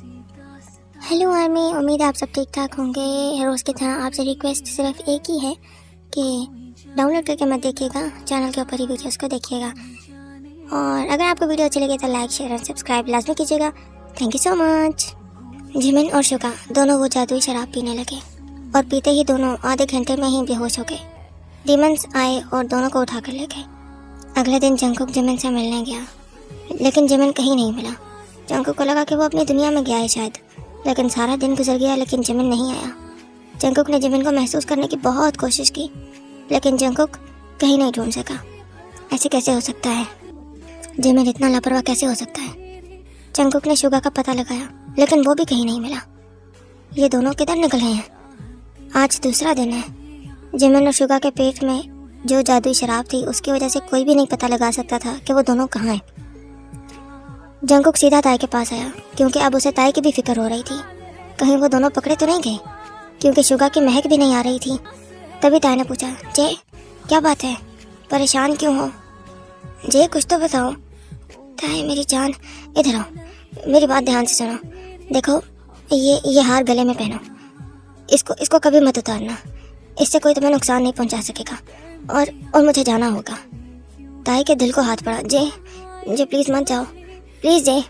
Hello army, उम्मीद है आप सब ठीक ठाक होंगे। रोज़ की तरह आपसे रिक्वेस्ट सिर्फ एक ही है कि डाउनलोड करके मत देखिएगा, चैनल के ऊपर ही वीडियोस को देखिएगा। और अगर आपको वीडियो अच्छी लगे तो लाइक शेयर और सब्सक्राइब लाजमी कीजिएगा। Thank you so much. Jimin और शुगा दोनों वो जादुई शराब पीने लगे और पीते ही दोनों आधे घंटे में ही बेहोश हो गए। डीमंस आए और दोनों को उठा कर ले गए। अगले दिन जंगकुक जिमिन से मिलने गया, लेकिन जिमिन कहीं नहीं मिला। जंगकुक को लगा कि वो अपनी दुनिया में गया है शायद, लेकिन सारा दिन गुजर गया लेकिन जिमिन नहीं आया। जंगकुक ने जिमिन को महसूस करने की बहुत कोशिश की, लेकिन जंगकुक कहीं नहीं ढूंढ सका। ऐसे कैसे हो सकता है? जिमिन इतना लापरवाह कैसे हो सकता है? जंगकुक ने शुगा का पता लगाया, लेकिन वो भी कहीं नहीं मिला। ये दोनों किधर निकले हैं? आज दूसरा दिन है। जिमिन और शुगा के पेट में जो जादुई शराब थी, उसकी वजह से कोई भी नहीं पता लगा सकता था कि वो दोनों कहाँ हैं। जंगकुक सीधा ताई के पास आया, क्योंकि अब उसे ताई की भी फिक्र हो रही थी। कहीं वो दोनों पकड़े तो नहीं गए, क्योंकि शुगा की महक भी नहीं आ रही थी। तभी ताई ने पूछा, जे क्या बात है, परेशान क्यों हो? जे कुछ तो बताओ। ताई मेरी जान, इधर आओ, मेरी बात ध्यान से सुनो। देखो, ये हार गले में पहनो, इसको कभी मत उतारना, इससे कोई तुम्हें नुकसान नहीं पहुंचा सकेगा। और मुझे जाना होगा। ताई के दिल को हाथ पड़ा। जे प्लीज़ मत जाओ, प्लीज़ जे।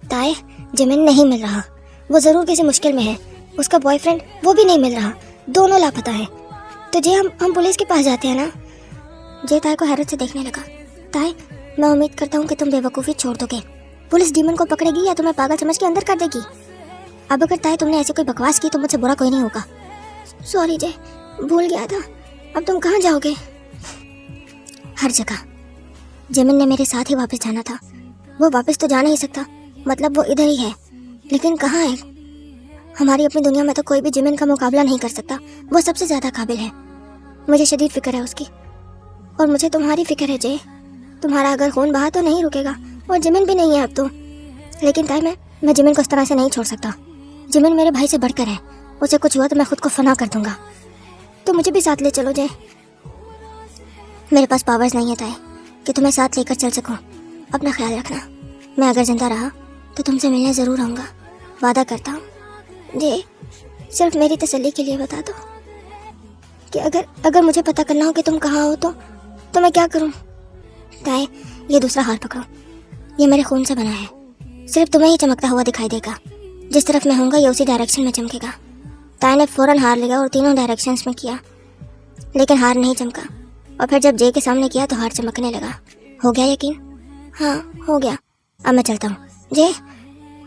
ताई, जिमिन नहीं मिल रहा, वो ज़रूर किसी मुश्किल में है। उसका बॉयफ्रेंड वो भी नहीं मिल रहा, दोनों लापता है। तो जे हम पुलिस के पास जाते हैं ना? जे ताई को हैरत से देखने लगा। ताई, मैं उम्मीद करता हूँ कि तुम बेवकूफ़ी छोड़ दोगे। पुलिस डीमन को पकड़ेगी या तुम्हें पागल समझ के अंदर कर देगी। अब अगर ताई तुमने ऐसे कोई बकवास की तो मुझसे बुरा कोई नहीं होगा। सॉरी जे, भूल गया था। अब तुम कहाँ जाओगे? हर जगह। जिमिन ने मेरे साथ ही वापस जाना था। वो वापस तो जा नहीं सकता, मतलब वो इधर ही है, लेकिन कहाँ है? हमारी अपनी दुनिया में तो कोई भी जिमिन का मुकाबला नहीं कर सकता। वो सबसे ज़्यादा काबिल है। मुझे शदीद फिक्र है उसकी, और मुझे तुम्हारी फिक्र है जे। तुम्हारा अगर खून बहा तो नहीं रुकेगा, और जिमिन भी नहीं है अब तो। लेकिन ताई, मैं जिमिन को इस तरह से नहीं छोड़ सकता। जिमिन मेरे भाई से बढ़कर है। उसे कुछ हुआ तो मैं खुद को फना कर दूंगा। तो मुझे भी साथ ले चलो जे। मेरे पास पावर्स नहीं है ताई कि तुम्हें साथ लेकर चल सकूं। अपना ख्याल रखना। मैं अगर जिंदा रहा तो तुमसे मिलने ज़रूर आऊँगा, वादा करता हूँ। जे, सिर्फ मेरी तसल्ली के लिए बता दो कि अगर मुझे पता करना हो कि तुम कहाँ हो तो मैं क्या करूँ? ताई, ये दूसरा हार पकड़ो। ये मेरे खून से बना है। सिर्फ तुम्हें ही चमकता हुआ दिखाई देगा। जिस तरफ मैं होऊंगा ये उसी डायरेक्शन में चमकेगा। ताई ने फ़ौरन हार लिया और तीनों डायरेक्शंस में किया, लेकिन हार नहीं चमका। और फिर जब जे के सामने किया तो हार चमकने लगा। हो गया यकीन? हाँ, हो गया। अब मैं चलता हूँ जे।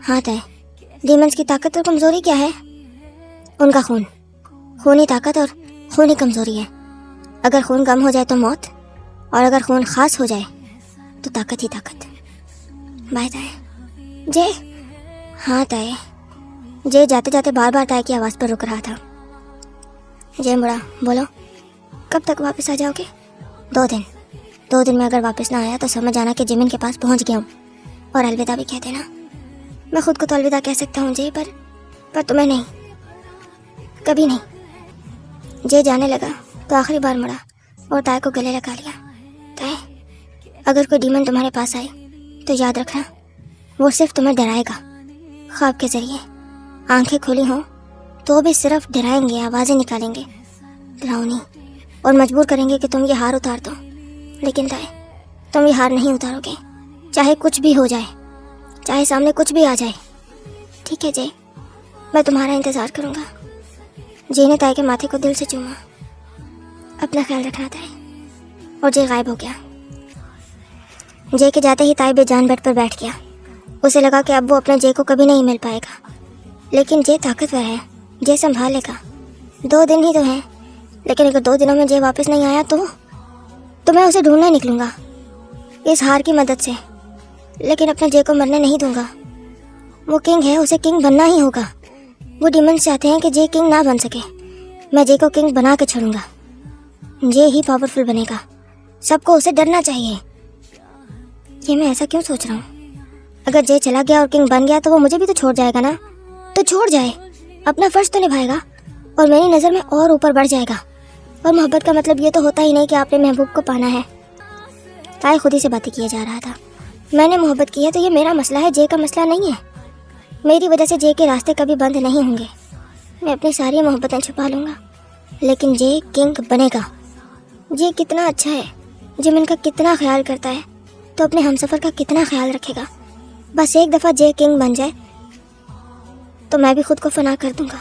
हाँ ताई, डीमंस की ताकत और कमज़ोरी क्या है? उनका खून। खून ही ताकत और खून ही कमज़ोरी है। अगर खून कम हो जाए तो मौत, और अगर खून खास हो जाए तो ताकत ही ताकत। बाय ताई। जे। हाँ ताई। जे जाते जाते बार बार ताई की आवाज़ पर रुक रहा था। जे मुड़ा, बोलो, कब तक वापस आ जाओगे? 2 दिन। 2 दिन में अगर वापस ना आया तो समझ आना कि जिमिन के पास पहुंच गया हूँ, और अलविदा भी कह देना। मैं खुद को तो अलविदा कह सकता हूँ जे, पर तुम्हें नहीं, कभी नहीं। जे जाने लगा तो आखिरी बार मुड़ा और ताई को गले लगा लिया। ताई, अगर कोई डीमन तुम्हारे पास आए तो याद रखना, वो सिर्फ तुम्हें डराएगा, ख्वाब के ज़रिए। आंखें खुली हों तो भी सिर्फ डराएंगे, आवाज़ें निकालेंगे, डरावनी, और मजबूर करेंगे कि तुम ये हार उतार दो। लेकिन ताई, तुम ये हार नहीं उतारोगे, चाहे कुछ भी हो जाए, चाहे सामने कुछ भी आ जाए। ठीक है जे, मैं तुम्हारा इंतज़ार करूँगा। जे ने ताई के माथे को दिल से चूमा। अपना ख्याल रखना ताई। और जे गायब हो गया। जे के जाते ही ताई बेजान बेड पर बैठ गया। उसे लगा कि अब वो अपने जे को कभी नहीं मिल पाएगा, लेकिन जे ताकतवर है, जे संभाल लेगा। 2 दिन ही तो हैं, लेकिन अगर 2 दिनों में जे वापस नहीं आया तो मैं उसे ढूंढने निकलूँगा इस हार की मदद से। लेकिन अपने जे को मरने नहीं दूंगा। वो किंग है, उसे किंग बनना ही होगा। वो डीमंस चाहते हैं कि जे किंग ना बन सके। मैं जे को किंग बना के छोड़ूंगा। जे ही पावरफुल बनेगा, सबको उसे डरना चाहिए। ये मैं ऐसा क्यों सोच रहा हूँ? अगर जे चला गया और किंग बन गया तो वो मुझे भी तो छोड़ जाएगा ना। तो छोड़ जाए, अपना फर्ज तो निभाएगा और मेरी नज़र में और ऊपर बढ़ जाएगा। और मोहब्बत का मतलब ये तो होता ही नहीं कि आपने महबूब को पाना है। ताई खुद ही से बातें किए जा रहा था। मैंने मोहब्बत की है तो ये मेरा मसला है, जे का मसला नहीं है। मेरी वजह से जे के रास्ते कभी बंद नहीं होंगे। मैं अपनी सारी मोहब्बतें छुपा लूँगा, लेकिन जे किंग बनेगा। जे कितना अच्छा है, जिमिन का कितना ख्याल करता है, तो अपने हमसफ़र का कितना ख्याल रखेगा। बस एक दफ़ा जे किंग बन जाए तो मैं भी खुद को फना कर दूँगा।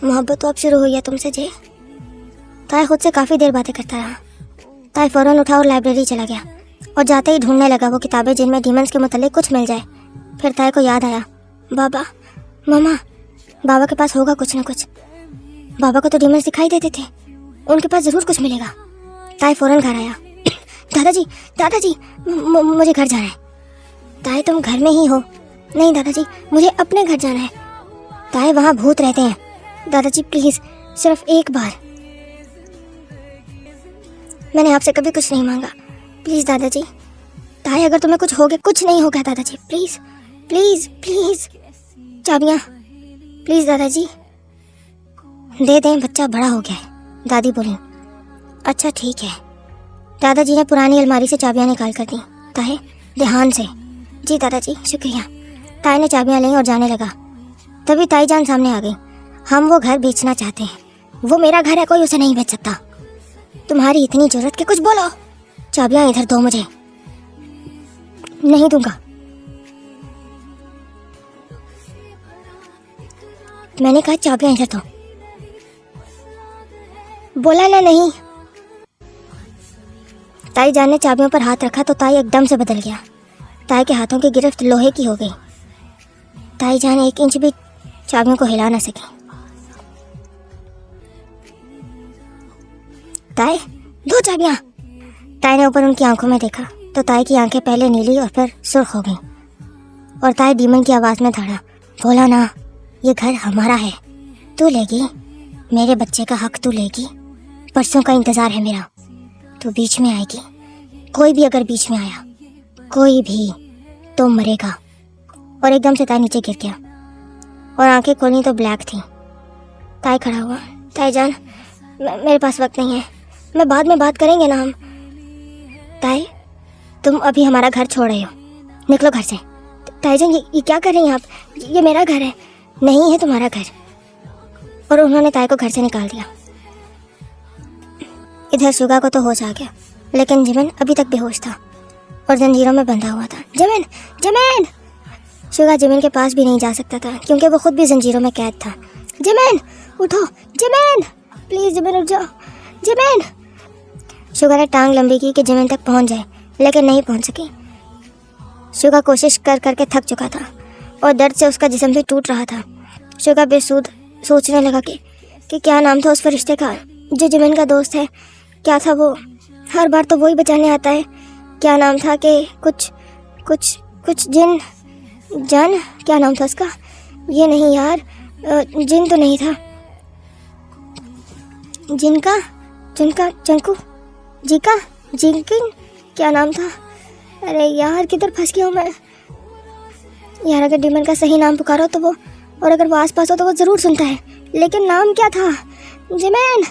मोहब्बत तो अब शुरू हुई है तुमसे जे। ताए खुद से काफ़ी देर बातें करता रहा। ताए फ़ौरन उठा और लाइब्रेरी चला गया और जाते ही ढूंढने लगा वो किताबें जिनमें डीमंस के मुतालिक कुछ मिल जाए। फिर ताए को याद आया, बाबा, मामा, बाबा के पास होगा कुछ ना कुछ। बाबा को तो डीमंस दिखाई देते थे, उनके पास ज़रूर कुछ मिलेगा। ताए फ़ौरन घर आया। दादाजी, दादाजी, मुझे घर जाना है। ताए तुम घर में ही हो? नहीं दादाजी, मुझे अपने घर जाना है। ताए वहाँ भूत रहते हैं। दादाजी प्लीज़, सिर्फ एक बार। मैंने आपसे कभी कुछ नहीं मांगा, प्लीज़ दादाजी। ताए अगर तुम्हें कुछ हो गया, कुछ नहीं होगा दादाजी, प्लीज़ प्लीज़ प्लीज़। चाबियाँ प्लीज़ दादाजी दे दें, बच्चा बड़ा हो गया है। दादी बोली, अच्छा ठीक है। दादाजी ने पुरानी अलमारी से चाबियाँ निकाल कर दी। ताए ध्यान से। जी दादाजी शुक्रिया। ताए ने चाबियाँ ली और जाने लगा। तभी ताई जान सामने आ गई। हम वो घर बेचना चाहते हैं। वो मेरा घर है, कोई उसे नहीं बेच सकता। तुम्हारी इतनी जरूरत कि कुछ बोलो। चाबियाँ इधर दो मुझे। नहीं दूंगा। मैंने कहा चाबियाँ इधर दो। बोला ना नहीं। ताई जान ने चाबियों पर हाथ रखा तो ताई एकदम से बदल गया। ताई के हाथों की गिरफ्त लोहे की हो गई। ताई जान 1 इंच भी चाबियों को हिला न सकी। ताई दो चाबियाँ। ताई ने ऊपर उनकी आंखों में देखा तो ताई की आंखें पहले नीली और फिर सुर्ख हो गईं। और ताई डीमन की आवाज़ में धड़ा, बोला ना, ये घर हमारा है, तू लेगी। मेरे बच्चे का हक तू लेगी। परसों का इंतज़ार है मेरा। तू बीच में आएगी। कोई भी अगर बीच में आया, कोई भी, तो मरेगा। और एकदम से ताई नीचे गिर गया और आंखें खोली तो ब्लैक थी। ताई खड़ा हुआ। ताई जान, मेरे पास वक्त नहीं है, मैं बाद में बात करेंगे ना हम। ताई तुम अभी हमारा घर छोड़ रहे हो, निकलो घर से। ताई जान ये क्या कर रही हैं आप? ये मेरा घर है। नहीं है तुम्हारा घर। और उन्होंने ताई को घर से निकाल दिया। इधर शुगा को तो होश आ गया, लेकिन जिमिन अभी तक बेहोश था और जंजीरों में बंधा हुआ था। Jimin, Jimin! शुगा जिमिन के पास भी नहीं जा सकता था क्योंकि वो खुद भी जंजीरों में कैद था। जिमिन उठो, जिमिन प्लीज़, जिमिन उठ जाओ, जिमिन। शुगा ने टांग लंबी की कि जिमिन तक पहुंच जाए, लेकिन नहीं पहुंच सकी। शुगा कोशिश कर करके थक चुका था और दर्द से उसका जिस्म भी टूट रहा था। शुगा बेसुध सोचने लगा कि क्या नाम था उस फरिश्ते का जो जिमिन का दोस्त है। क्या था वो? हर बार तो वही बचाने आता है। क्या नाम था कि कुछ कुछ कुछ जिन जन, क्या नाम था उसका? ये नहीं यार, जिन तो नहीं था। जिनका जिनका जंकू जीका जिनकिन, क्या नाम था? अरे यार किधर फंस गया हूँ मैं यार। अगर डीमन का सही नाम पुकारो तो वो, और अगर वो आसपास हो तो वो ज़रूर सुनता है, लेकिन नाम क्या था? जिमिन,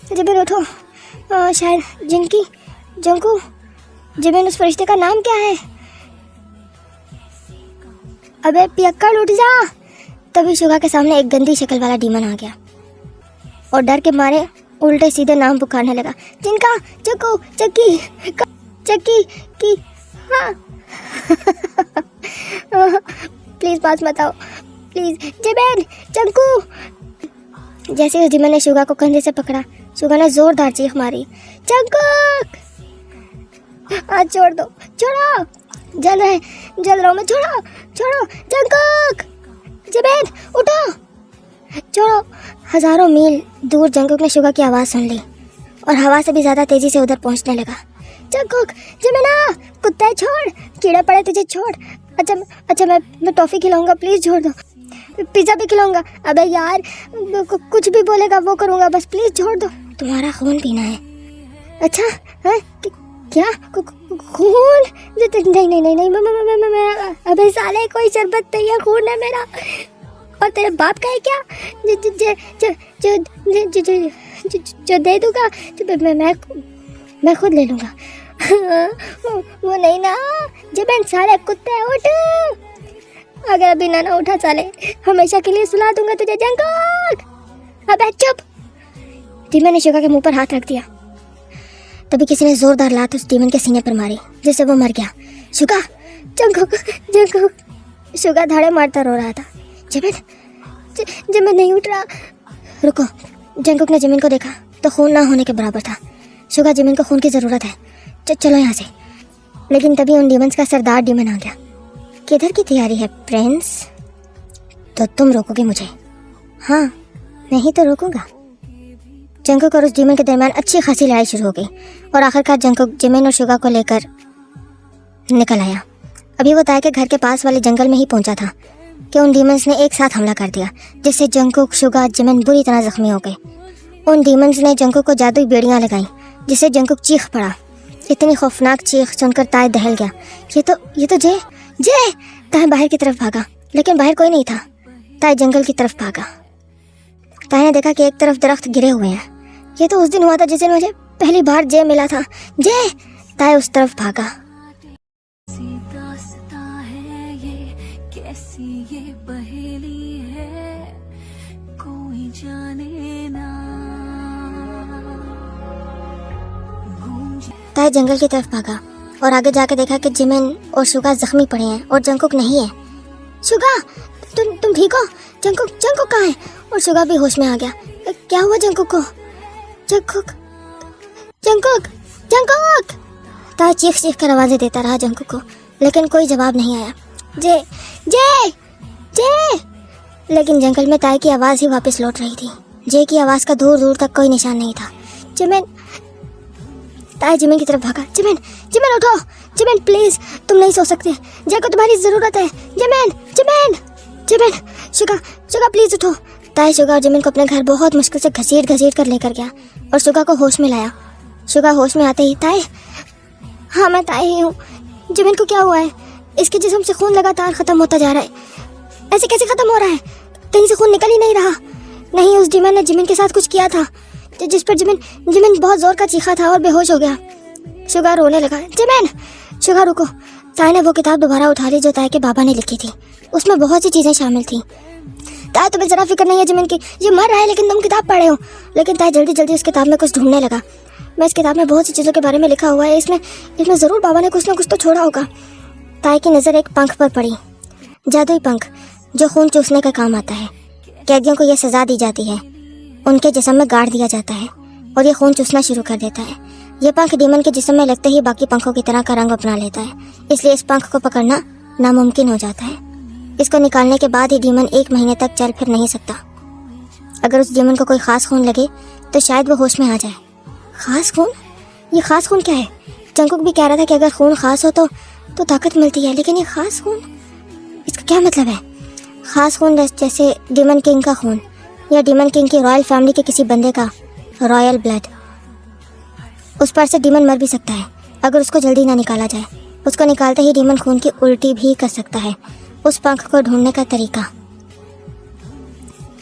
जिमिन उठो। शायद जिनकी, जंकू, जिमिन उस फरिश्ते का नाम क्या है? अबे पियक्कड़ उठ जा। तभी शुगा के सामने एक गंदी शक्ल वाला डीमन आ गया और डर के मारे उल्टे सीधे नाम पुकारने लगा। जिनका, चक्कू, चक्की, चक्की की, हाँ। प्लीज़ पास मत आओ, प्लीज़। जिमिन, चंकू। जैसे उस डीमन ने शुगा को कंधे से पकड़ा, शुगा ने जोरदार चीख मारी, चंकू! आज छोड़ दो, छोड़ो, जल रहा हूँ मैं, छोड़ो, छोड़ो, जंकुक! जिमिन उठो, छोड़ो। हजारों मील दूर जंकुक ने शुगा की आवाज़ सुन ली और हवा से भी ज़्यादा तेज़ी से उधर पहुंचने लगा। जंकुक, जिमिना, कुत्ते छोड़, कीड़े पड़े तुझे, छोड़। अच्छा मैं टॉफ़ी खिलाऊंगा, प्लीज़ छोड़ दो। पिज़्ज़ा भी खिलाऊंगा। अबे यार कुछ भी बोलेगा वो करूँगा, बस प्लीज़ छोड़ दो। तुम्हारा खून पीना है? अच्छा है क्या? खून? नहीं, मैं अबे साले कोई शरबत नहीं है, खून है मेरा। और तेरे बाप का है क्या जो दे दूंगा? मैं खुद ले लूँगा। वो नहीं ना। जिमिन, साले कुत्ते उठ। अगर अभी ना उठा साले, हमेशा के लिए सुला दूंगा तुझे जंगकुक। अबे चुप। डीमन ने शुगा के मुंह पर हाथ रख दिया। तभी किसी ने जोरदार लात उस डीमन के सीने पर मारी, जिससे वो मर गया। Suga, Jungkook, Jungkook. शुगा धाड़े मारता रो रहा था। जिमिन नहीं उठ रहा। रुको। जंगकुक ने जिमिन को देखा तो खून ना होने के बराबर था। शुगा, जिमिन को खून की ज़रूरत है, चलो यहाँ से। लेकिन तभी उन डीमंस का सरदार डीमन आ गया। किधर की तैयारी है प्रिंस? तो तुम रोकोगे मुझे? हाँ, मैं ही तो रोकूंगा। जंगकुक और उस डीमन के दरमियान अच्छी खासी लड़ाई शुरू हो गई और आखिरकार जंगकुक जिमिन और शुगा को लेकर निकल आया। अभी वो ताई के घर के पास वाले जंगल में ही पहुंचा था कि उन डीमंस ने एक साथ हमला कर दिया, जिससे जंगकुक, शुगा, जिमिन बुरी तरह जख्मी हो गए। उन डीमंस ने जंगकुक को जादुई बेड़ियां लगाई, जिससे जंगकुक चीख पड़ा। इतनी खौफनाक चीख सुनकर ताई दहल गया। ये तो जे। ताई बाहर की तरफ भागा, लेकिन बाहर कोई नहीं था। ताई जंगल की तरफ भागा। ताई ने देखा कि एक तरफ दरख्त गिरे हुए हैं। ये तो उस दिन हुआ था जिस दिन मुझे पहली बार जे मिला था। जे। ताई उस तरफ भागा। ये पहेली है, कोई जाने ना। ताई जंगल की तरफ भागा और आगे जाकर देखा कि जिमिन और शुगा जख्मी पड़े हैं और जंगकुक नहीं है। शुगा, तुम ठीक हो? जंगकुक कहाँ है? और शुगा भी होश में आ गया। क्या हुआ जंगकुक को? जंगकुक। ताई चीख कर आवाजें देता रहा जंगकुक को, लेकिन कोई जवाब नहीं आया। जे। लेकिन जंगल में ताई की आवाज ही वापस लौट रही थी। जे की आवाज का दूर दूर तक कोई निशान नहीं था। जिमिन। ताई जिमिन की तरफ भागा। जिमिन उठो। जिमिन प्लीज, तुम नहीं सो सकते। जे को तुम्हारी जरूरत है। जिमिन। शुगा प्लीज उठो। ताई शुगा और जिमिन को अपने घर बहुत मुश्किल से घसीट कर लेकर गया और शुगा को होश में लाया। शुगा होश में आते ही, ताई। हाँ, मैं ताई ही हूँ। जिमिन को क्या हुआ है? इसके जिस्म से खून लगातार खत्म होता जा रहा है। ऐसे कैसे खत्म हो रहा है? कहीं से खून निकल ही नहीं रहा। नहीं, उस डीमन ने जिमिन के साथ कुछ किया था, जिस पर जिमिन बहुत जोर का चीखा था और बेहोश हो गया। शुगा रोने लगा। जिमिन। शुगा रुको। ताई ने वो किताब दोबारा उठा ली जो ताई के बाबा ने लिखी थी। उसमें बहुत सी चीजें शामिल थी। ताई, तुम्हें जरा फिक्र नहीं है जिमिन की, ये मर रहा है, लेकिन तुम किताब पढ़े हो। लेकिन ताई जल्दी उस किताब में कुछ ढूंढने लगा। मैं इस किताब में बहुत सी चीज़ों के बारे में लिखा हुआ है, इसमें ज़रूर बाबा ने कुछ ना कुछ तो छोड़ा होगा। ताई की नज़र एक पंख पर पड़ी, जादुई पंख जो खून चूसने का काम आता है। कैदियों को यह सज़ा दी जाती है, उनके जिस्म में गाड़ दिया जाता है और ये खून चूसना शुरू कर देता है। ये पंख डीमन के जिस्म में लगते ही बाकी पंखों की तरह का रंग अपना लेता है, इसलिए इस पंख को पकड़ना नामुमकिन हो जाता है। इसको निकालने के बाद ही डीमन 1 महीने तक चल फिर नहीं सकता। अगर उस डीमन को कोई ख़ास खून लगे तो शायद वो होश में आ जाए। ख़ास खून? ये ख़ास खून क्या है? जंगकुक भी कह रहा था कि अगर खून ख़ास हो तो ताकत मिलती है, लेकिन ये ख़ास खून, इसका क्या मतलब है? ख़ास खून जैसे डीमन किंग का खून या डीमन किंग की रॉयल फैमिली के किसी बंदे का रॉयल ब्लड। उस पर से डीमन मर भी सकता है अगर उसको जल्दी ना निकाला जाए। उसको निकालते ही डीमन खून की उल्टी भी कर सकता है। उस पंख को ढूंढने का तरीका।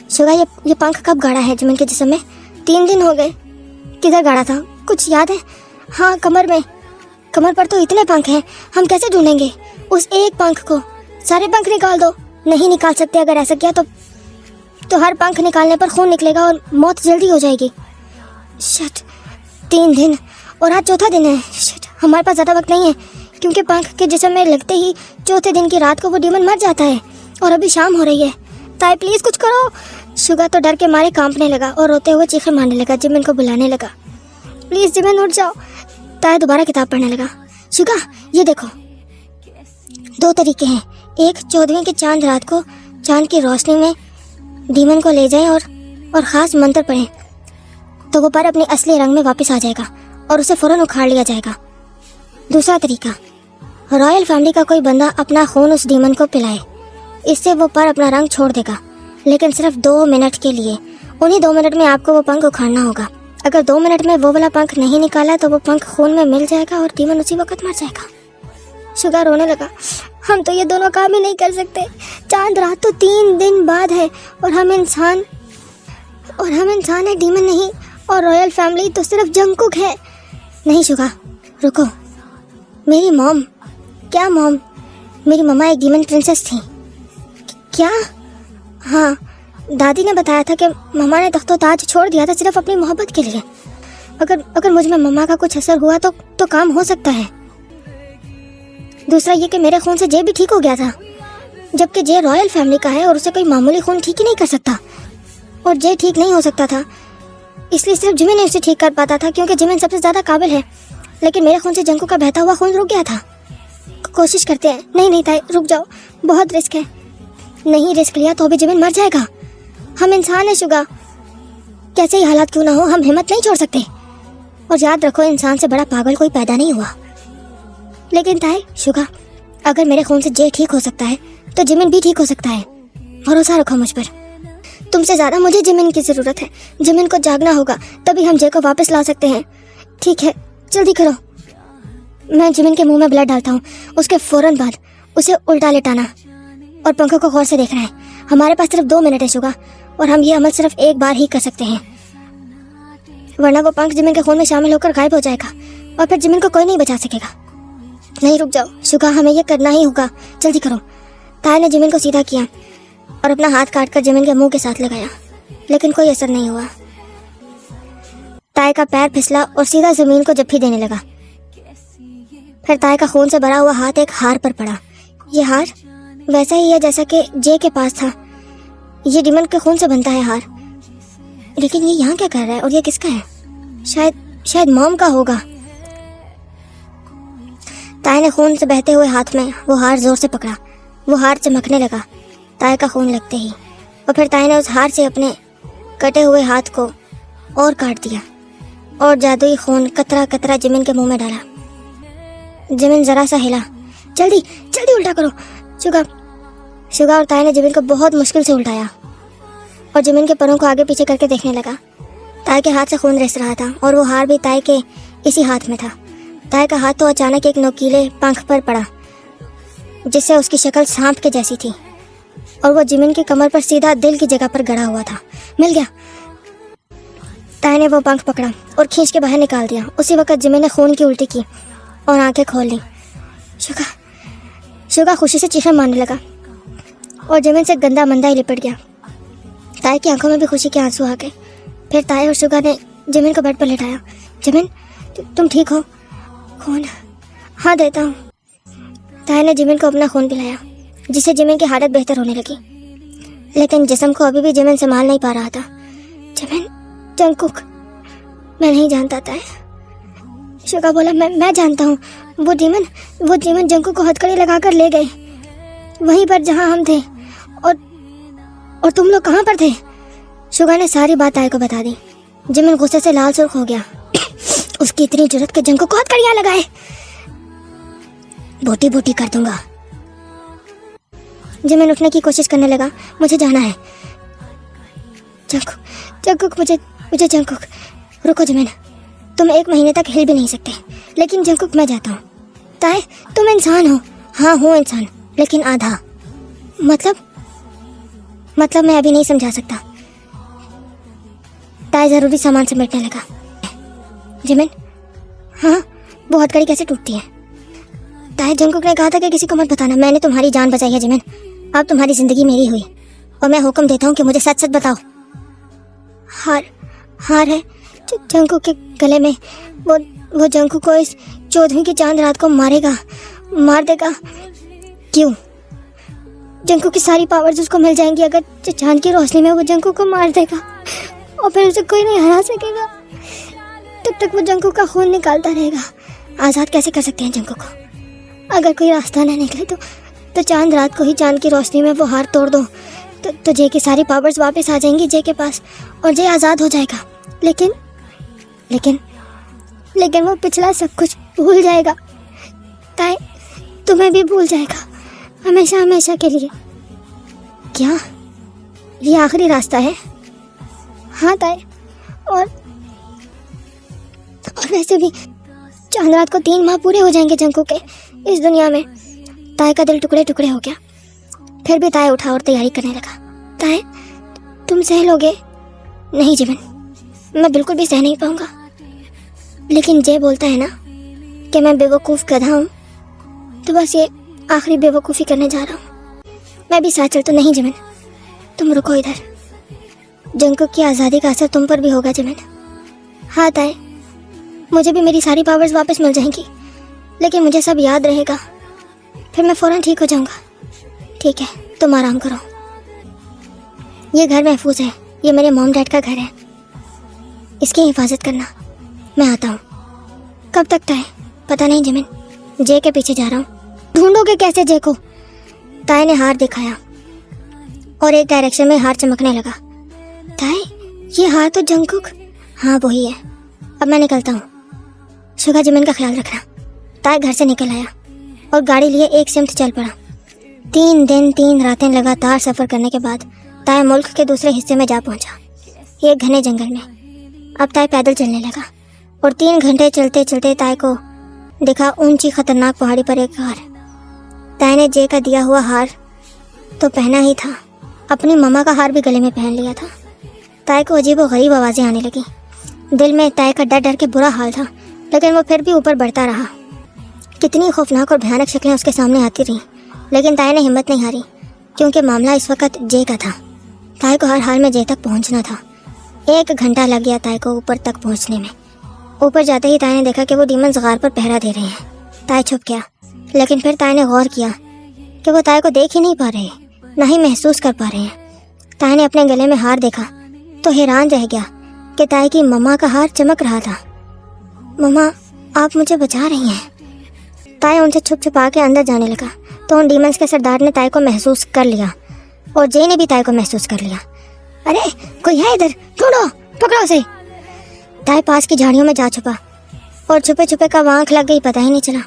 शुगा, ये पंख कब गाड़ा है जिमिन के जिस्म में? 3 दिन हो गए। किधर गाड़ा था, कुछ याद है? हाँ, कमर में। कमर पर तो इतने पंख हैं, हम कैसे ढूंढेंगे उस एक पंख को? सारे पंख निकाल दो। नहीं निकाल सकते। अगर ऐसा किया तो हर पंख निकालने पर खून निकलेगा और मौत जल्दी हो जाएगी। शिट, 3 दिन और आज 4था दिन है। शिट, हमारे पास ज़्यादा वक्त नहीं है, क्योंकि पंख के जिस्म में लगते ही 4थे दिन की रात को वो डीमन मर जाता है और अभी शाम हो रही है। ताई प्लीज़ कुछ करो। शुगा तो डर के मारे कांपने लगा और रोते हुए चीखें मारने लगा। जिमिन को बुलाने लगा, प्लीज़ जिमिन उठ जाओ। ताई दोबारा किताब पढ़ने लगा। शुगा, ये देखो, 2 तरीके हैं। एक, 14वीं की चांद रात को चांद की रोशनी में डीमन को ले जाएं और ख़ास मंत्र पढ़ें तो वो पर अपने असली रंग में वापस आ जाएगा और उसे फ़ौरन उखाड़ लिया जाएगा। दूसरा तरीका, रॉयल फैमिली का कोई बंदा अपना खून उस डीमन को पिलाए, इससे वो पर अपना रंग छोड़ देगा, लेकिन सिर्फ 2 मिनट के लिए। उन्हीं 2 मिनट में आपको वो पंख उखाड़ना होगा। अगर 2 मिनट में वो वाला पंख नहीं निकाला तो वो पंख खून में मिल जाएगा और डीमन उसी वक्त मर जाएगा। शुगा रोने लगा। हम तो ये दोनों काम ही नहीं कर सकते। चांद रात तो 3 दिन बाद है और हम इंसान है, डीमन नहीं। और रॉयल फैमिली तो सिर्फ जंगकुक है। नहीं शुगा, रुको। मेरी मॉम। क्या मॉम? मेरी मम्मा एक डीमन प्रिंसेस थी। क्या? हाँ, दादी ने बताया था कि मम्मा ने तख्तो ताज छोड़ दिया था सिर्फ अपनी मोहब्बत के लिए। अगर मुझ में मम्मा का कुछ असर हुआ तो काम हो सकता है। दूसरा ये कि मेरे खून से जे भी ठीक हो गया था, जबकि जे रॉयल फैमिली का है और उसे कोई मामूली खून ठीक ही नहीं कर सकता। और जे ठीक नहीं हो सकता था, इसलिए सिर्फ जिमिन ने उसे ठीक कर पाता था, क्योंकि जिमिन सबसे ज़्यादा काबिल है। लेकिन मेरे खून से जंकू का बहता हुआ खून रुक गया था। कोशिश करते हैं। नहीं ताई, रुक जाओ, बहुत रिस्क है। नहीं, रिस्क लिया तो भी जिमिन मर जाएगा। हम इंसान हैं शुगा, कैसे ही हालात क्यों ना हो, हम हिम्मत नहीं छोड़ सकते। और याद रखो, इंसान से बड़ा पागल कोई पैदा नहीं हुआ। लेकिन ताई शुगा, अगर मेरे खून से जे ठीक हो सकता है तो जिमिन भी ठीक हो सकता है। भरोसा रखो मुझ पर। तुमसे ज़्यादा मुझे जिमिन की ज़रूरत है। जिमिन को जागना होगा, तभी हम जे को वापस ला सकते हैं। ठीक है, जल्दी करो। मैं जिमिन के मुंह में ब्लड डालता हूँ। उसके फौरन बाद उसे उल्टा लेटाना और पंखों को गौर से देखना है। हमारे पास सिर्फ 2 मिनट है शुगा, और हम ये अमल सिर्फ एक बार ही कर सकते हैं, वरना वो पंख जिमिन के खून में शामिल होकर गायब हो जाएगा और फिर जिमिन को कोई नहीं बचा सकेगा। नहीं, रुक जाओ शुगा, हमें ये करना ही होगा। जल्दी करो। ताई ने जिमिन को सीधा किया और अपना हाथ काट कर जिमिन के मुंह के साथ लगाया, लेकिन कोई असर नहीं हुआ। ताई का पैर फिसला और सीधा जमीन को जप्फी देने लगा। फिर ताई का खून से भरा हुआ हाथ एक हार पर पड़ा। ये हार वैसा ही है जैसा कि जे के पास था। ये डिमन के खून से बनता है हार। लेकिन ये यहाँ क्या कर रहा है और ये किसका है? शायद मॉम का होगा। ताई ने खून से बहते हुए हाथ में वो हार जोर से पकड़ा। वो हार चमकने लगा ताई का खून लगते ही, और फिर ताई ने उस हार से अपने कटे हुए हाथ को और काट दिया और जादुई खून कतरा कतरा जिमिन के मुंह में डाला। जिमिन जरा सा हिला। जल्दी जल्दी उल्टा करो। शुगा और ताई ने जिमिन को बहुत मुश्किल से उल्टाया और जिमिन के परों को आगे पीछे करके देखने लगा। ताई के हाथ से खून रिस रहा था और वो हार भी ताई के इसी हाथ में था। ताई का हाथ तो अचानक एक नुकीले पंख पर पड़ा, जिससे उसकी शक्ल सांप के जैसी थी, और वो जिमिन की कमर पर सीधा दिल की जगह पर गड़ा हुआ था। मिल गया। ताई ने वो पंख पकड़ा और खींच के बाहर निकाल दिया। उसी वक्त जिमिन ने खून की उल्टी की और आंखें खोल ली। शुगा खुशी से चीखें मारने लगा और जिमिन से गंदा मंदा ही लिपट गया। ताई की आंखों में भी खुशी के आंसू आ गए। फिर ताई और शुगा ने जिमिन को बेड पर लेटाया। जिमिन, तुम ठीक हो? खून? हाँ, देता हूँ। ताई ने जिमिन को अपना खून पिलाया, जिससे जिमिन की हालत बेहतर होने लगी। लेकिन जिस्म को अभी भी जिमिन संभाल नहीं पा रहा था। जिमिन, जंकुक, मैं नहीं जानता ताई। शुगा बोला, मैं जानता हूँ। वो जीवन जंकू को हथकड़ी लगाकर ले गए, वहीं पर जहाँ हम थे। और तुम लोग कहाँ पर थे? शुगा ने सारी बात ताई को बता दी। जिमिन गुस्से से लाल सुर्ख हो गया। उसकी इतनी जुर्रत के जंकू को हथकड़ियाँ लगाए। बोटी बोटी कर दूंगा। जिमिन उठने की कोशिश करने लगा। मुझे जाना है। जंकुक, मुझे जंकुक। रुको जिमिन, तुम 1 महीने तक हिल भी नहीं सकते। लेकिन जंकुक, मैं जाता हूँ। ताई, तुम इंसान हो। हाँ, हूँ इंसान, लेकिन आधा। मतलब मैं अभी नहीं समझा सकता। ताई जरूरी सामान समेटने लगा। जिमिन, हाँ, वो हथकड़ी कैसे टूटती है? ताई, जंकुक ने कहा था कि किसी को मत बताना। मैंने तुम्हारी जान बचाई है जिमिन। अब तुम्हारी जिंदगी मेरी हुई, और मैं हुक्म देता हूँ कि मुझे सच सच बताओ। हार है जंकुक के गले में। वो जंकुक को इस 14वीं की चांद रात को मार देगा। क्यों? जंकुक की सारी पावर्स उसको मिल जाएंगी अगर चांद की रोशनी में वो जंकुक को मार देगा, और फिर उसे कोई नहीं हरा सकेगा। तब तक वो जंकुक का खून निकालता रहेगा। आज़ाद कैसे कर सकते हैं जंकुक को? अगर कोई रास्ता न निकले तो चांद रात को ही चांद की रोशनी में वो हार तोड़ दो तो जे की सारी पावर्स वापस आ जाएंगी जे के पास, और जे आज़ाद हो जाएगा। लेकिन वो पिछला सब कुछ भूल जाएगा। ताई, तुम्हें भी भूल जाएगा, हमेशा के लिए। क्या ये आखिरी रास्ता है? हाँ ताई, और वैसे भी चांद रात को 3 माह पूरे हो जाएंगे जंकू के इस दुनिया में। ताई का दिल टुकड़े टुकड़े हो गया। फिर भी ताई उठा और तैयारी करने लगा। ताई, तुम सह लोगे? नहीं जिमिन, मैं बिल्कुल भी सह नहीं पाऊंगा। लेकिन जे बोलता है ना कि मैं बेवकूफ़ गधा हूँ, तो बस ये आखिरी बेवकूफ़ी करने जा रहा हूँ। मैं भी साथ चल तो नहीं जिमिन, तुम रुको इधर। जंगकुक की आज़ादी का असर तुम पर भी होगा जिमिन। हाँ ताए, मुझे भी मेरी सारी पावर्स वापस मिल जाएंगी, लेकिन मुझे सब याद रहेगा, फिर मैं फ़ौरन ठीक हो जाऊंगा। ठीक है, तुम आराम करो। ये घर महफूज है, ये मेरे मॉम डैड का घर है, इसकी हिफाजत करना। मैं आता हूँ। कब तक ताए? पता नहीं जिमिन, जे के पीछे जा रहा हूँ। ढूंढोगे कैसे जे को? ताए ने हार दिखाया और एक डायरेक्शन में हार चमकने लगा। ताए, ये हार तो जंगकुक। हाँ वही है। अब मैं निकलता हूँ। शुगा जिमिन का ख्याल रखना। ताए घर से निकल आया और गाड़ी लिए एक सिमत चल पड़ा। 3 दिन 3 रातें लगातार सफ़र करने के बाद ताए मुल्क के दूसरे हिस्से में जा पहुंचा, एक घने जंगल में। अब ताए पैदल चलने लगा और 3 घंटे चलते चलते ताए को दिखा ऊंची खतरनाक पहाड़ी पर एक हार। ताए ने जे का दिया हुआ हार तो पहना ही था, अपनी मम्मा का हार भी गले में पहन लिया था। ताए को अजीब और गरीब आवाज़ें आने लगी। दिल में ताए का डर डर के बुरा हाल था, लेकिन वो फिर भी ऊपर बढ़ता रहा। कितनी खौफनाक और भयानक शक्लें उसके सामने आती रहीं, लेकिन ताए ने हिम्मत नहीं हारी, क्योंकि मामला इस वक्त जे का था। ताए को हर हाल में जे तक पहुंचना था। 1 घंटा लग गया ताए को ऊपर तक पहुंचने में। ऊपर जाते ही ताए ने देखा कि वो डीमंस गार पर पहरा दे रहे हैं। ताए छुप गया, लेकिन फिर ताए ने गौर किया कि वो ताए को देख ही नहीं पा रहे, ना ही महसूस कर पा रहे हैं। ताए ने अपने गले में हार देखा तो हैरान रह गया कि ताए की मम्मा का हार चमक रहा था। मम्मा, आप मुझे बचा रही हैं। ताए उनसे छुप छुपा के अंदर जाने लगा तो उन डीमंस के सरदार ने ताए को महसूस कर लिया और जे ने भी ताए को महसूस कर लिया। अरे कोई है इधर, ढूंढो, पकड़ो उसे। ताए पास की झाड़ियों में जा छुपा और छुपे छुपे कब आंख लग गई पता ही नहीं चला।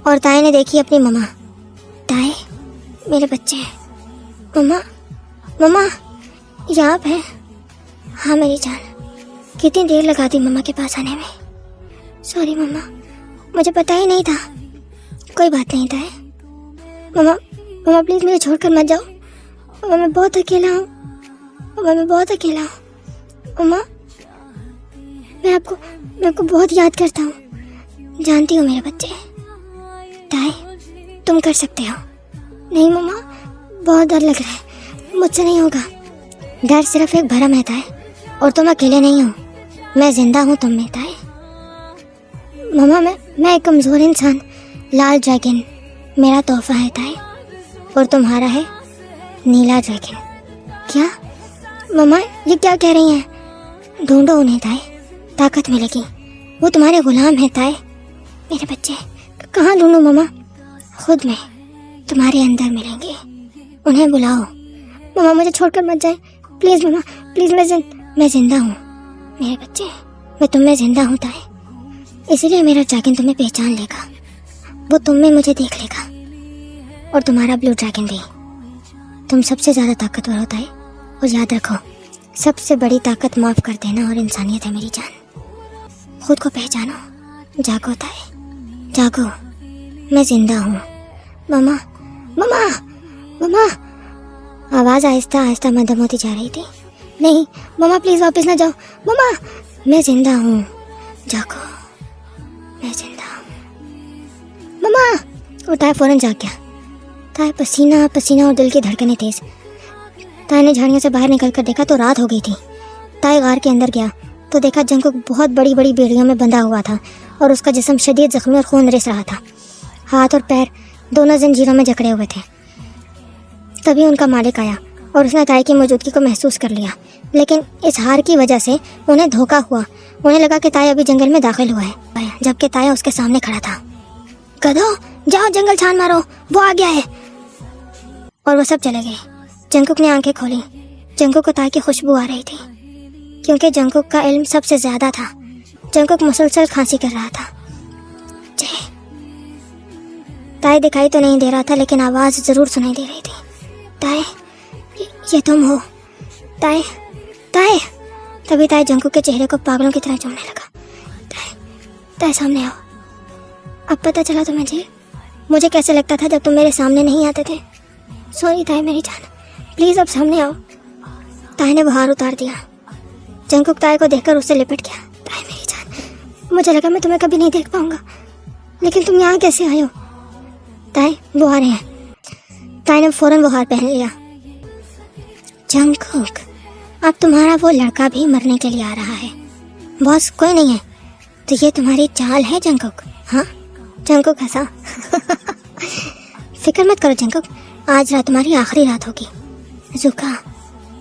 और ताए ने देखी अपनी मम्मा। ताए, मेरे बच्चे हैं। मम्मा, मम्मा, ये आप हैं? हाँ मेरी जान, कितनी देर लगा दी मम्मा के पास आने में। सॉरी मम्मा, मुझे पता ही नहीं था। कोई बात नहीं ताए। मम्मा, मम्मा प्लीज़ मुझे छोड़कर मत जाओ। मम्मा मैं बहुत अकेला हूँ। मम्मा मैं बहुत अकेला हूँ। मम्मा मैं आपको बहुत याद करता हूँ। जानती हूँ मेरे बच्चे। ताए, तुम कर सकते हो। नहीं मम्मा, बहुत डर लग रहा है, मुझसे नहीं होगा। डर सिर्फ एक भरम है ताए, और तुम अकेले नहीं हो। मैं जिंदा हूँ तुम में ताए। मम्मा मैं एक कमज़ोर इंसान, लाल ड्रैगन मेरा तोहफा है ताए, और तुम्हारा है नीला ड्रैगन। क्या? मम्मा ये क्या कह रही हैं? ढूंढो उन्हें ताए, ताकत मिलेगी। वो तुम्हारे गुलाम हैं ताए। मेरे बच्चे कहाँ ढूंढूं मम्मा? खुद में तुम्हारे अंदर मिलेंगे, उन्हें बुलाओ। मम्मा मुझे छोड़कर मत जाए प्लीज़। मम्मा प्लीज़, मैं जिंदा हूँ मेरे बच्चे, मैं तुम में जिंदा हूँ ताए। इसलिए मेरा ड्रैगन तुम्हें पहचान लेगा, वो तुम में मुझे देख लेगा। और तुम्हारा ब्लू ड्रैगन भी। तुम सबसे ज़्यादा ताकतवर होता है, और याद रखो सबसे बड़ी ताकत माफ़ कर देना और इंसानियत है मेरी जान। खुद को पहचानो, जागो ताए, जागो, मैं जिंदा हूँ। मम्मा मम्मा मम्मा। आवाज़ आहिस्ता आहिस्ता मध्यम होती जा रही थी। नहीं मम्मा प्लीज़ वापस ना जाओ। मम्मा मैं जिंदा हूँ, जागो, मैं जिंदा हूँ। मम्मा। और ताए फौरन जाग गया। ताए पसीना पसीना और दिल की धड़कनें तेज। ताए ने झाड़ियों से बाहर निकल कर देखा तो रात हो गई थी। ताए गार के अंदर गया तो देखा जंगकुक बहुत बड़ी बड़ी बेड़ियों में बंधा हुआ था और उसका जिस्म शदीद जख्मी और खून रिस रहा था। हाथ और पैर दोनों जंजीरों में जकड़े हुए थे। तभी उनका मालिक आया और उसने ताए की मौजूदगी को महसूस कर लिया, लेकिन इस हार की वजह से उन्हें धोखा हुआ। उन्हें लगा कि ताए अभी जंगल में दाखिल हुआ है, जबकि ताया उसके सामने खड़ा था। गधो, जाओ जंगल छान मारो, वो आ गया है। और वो सब चले गए। जंगकुक ने आंखें खोली। जंगकुक को ताए की खुशबू आ रही थी, क्योंकि जंगकुक का इल्म सबसे ज्यादा था। जंगकुक मुसलसल खांसी कर रहा था। ताए दिखाई तो नहीं दे रहा था, लेकिन आवाज़ ज़रूर सुनाई दे रही थी। ताए, ये तुम हो? ताए, ताए। तभी ताए जंगकुक के चेहरे को पागलों की तरह चूमने लगा। ताए, ताए सामने आओ। अब पता चला तुम्हें जी, मुझे कैसे लगता था जब तुम मेरे सामने नहीं आते थे। सॉरी ताए मेरी जान, प्लीज़ अब सामने आओ। ताए ने बुहार उतार दिया। जंगकुक ताए को देखकर उससे लिपट गया। ताए मेरी जान, मुझे लगा मैं तुम्हें कभी नहीं देख पाऊंगा, लेकिन तुम यहाँ कैसे आए हो? ताए वो आ रहे हैं। ताई ने फौरन वो हार पहन लिया। जंगकुक, अब तुम्हारा वो लड़का भी मरने के लिए आ रहा है। बॉस कोई नहीं है तो ये तुम्हारी चाल है जंगकुक? हाँ, जंगकुक हंसा। फिक्र मत करो जंगकुक, आज रात तुम्हारी आखिरी रात होगी। जुका,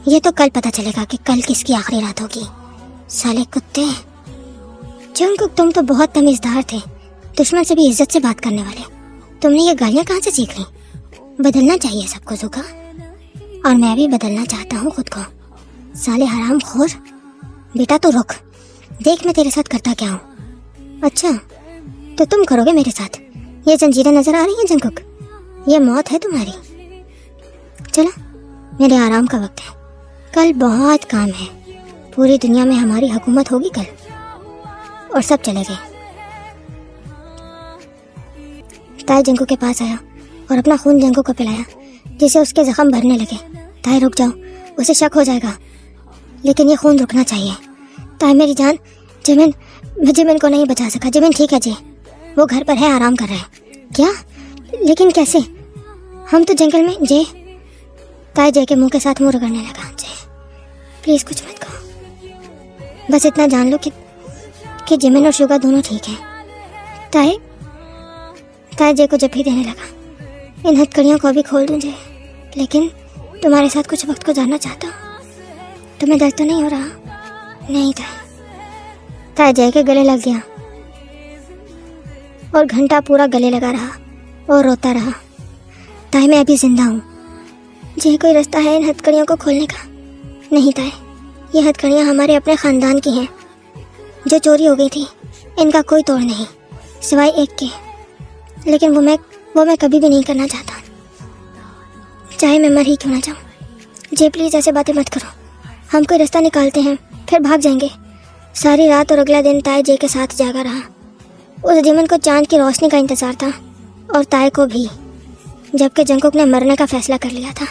ये तो कल पता चलेगा कि कल किसकी आखिरी रात होगी। साले कुत्ते। जंगकुक, तुम तो बहुत तमीजदार थे, दुश्मन से भी इज्जत से बात करने वाले। तुमने ये गालियाँ कहाँ से सीख ली? बदलना चाहिए सबको जुका, और मैं भी बदलना चाहता हूँ खुद को। साले हराम खोर। बेटा तो रुक, देख मैं तेरे साथ करता क्या हूँ। अच्छा, तो तुम करोगे मेरे साथ? ये जंजीरें नजर आ रही हैं जंगकुक? ये मौत है तुम्हारी। चलो, मेरे आराम का वक्त है। कल बहुत काम है। पूरी दुनिया में हमारी हुकूमत होगी कल, और सब चले गए। ताई जंगकुक के पास आया और अपना खून जंगकुक को पिलाया, जिससे उसके जख्म भरने लगे। ताई रुक जाओ, उसे शक हो जाएगा, लेकिन ये खून रुकना चाहिए। ताई मेरी जान, जिमिन को नहीं बचा सका। जिमिन ठीक है जी, वो घर पर है, आराम कर रहा है। क्या? लेकिन कैसे? हम तो जंगल में। जे, ताई जे के मुंह के साथ मुंह रगड़ने लगा। जे, प्लीज कुछ मत कहो, बस इतना जान लो कि जिमिन और शुगा दोनों ठीक है। ताई जे को जब भी देने लगा, इन हथकड़ियों को भी खोल दूं जे, लेकिन तुम्हारे साथ कुछ वक्त गुजारना चाहता हूँ। तुम्हें दर्द तो नहीं हो रहा? नहीं ताई जय के गले लग गया और घंटा पूरा गले लगा रहा और रोता रहा। ताई मैं अभी जिंदा हूँ। जय कोई रास्ता है इन हथकड़ियों को खोलने का? नहीं ताई, ये हथकड़ियाँ हमारे अपने खानदान की हैं जो चोरी हो गई थी। इनका कोई तोड़ नहीं सिवाय एक के, लेकिन वो मैं कभी भी नहीं करना चाहता, चाहे मैं मर ही क्यों ना जाऊँ। जी प्लीज़ ऐसे बातें मत करो। हम कोई रास्ता निकालते हैं फिर भाग जाएंगे। सारी रात और अगला दिन ताई जे के साथ जागा रहा। उस जिमन को चांद की रोशनी का इंतजार था और ताई को भी, जबकि जंगकुक ने मरने का फैसला कर लिया था।